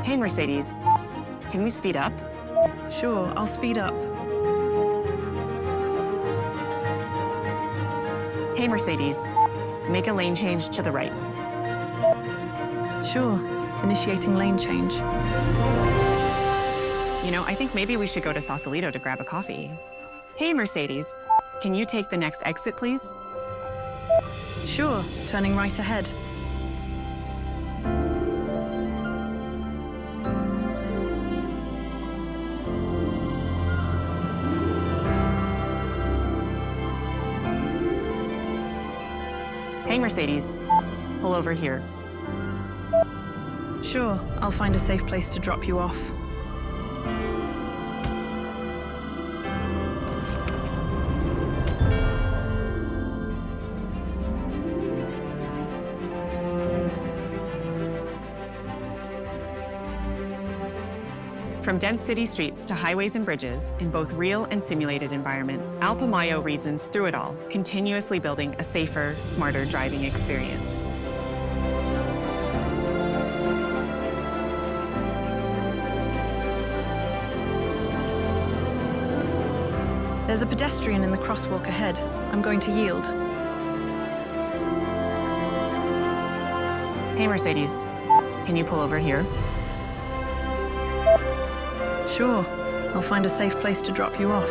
Hey, Mercedes, can we speed up? Sure, I'll speed up. Hey, Mercedes, make a lane change to the right. Sure, initiating lane change. You know, I think maybe we should go to Sausalito to grab a coffee. Hey, Mercedes, can you take the next exit, please? Sure, turning right ahead. Hey, Mercedes, pull over here. Sure, I'll find a safe place to drop you off. From dense city streets to highways and bridges, in both real and simulated environments, Alpamayo reasons through it all, continuously building a safer, smarter driving experience. There's a pedestrian in the crosswalk ahead. I'm going to yield. Hey, Mercedes, can you pull over here? Sure, I'll find a safe place to drop you off.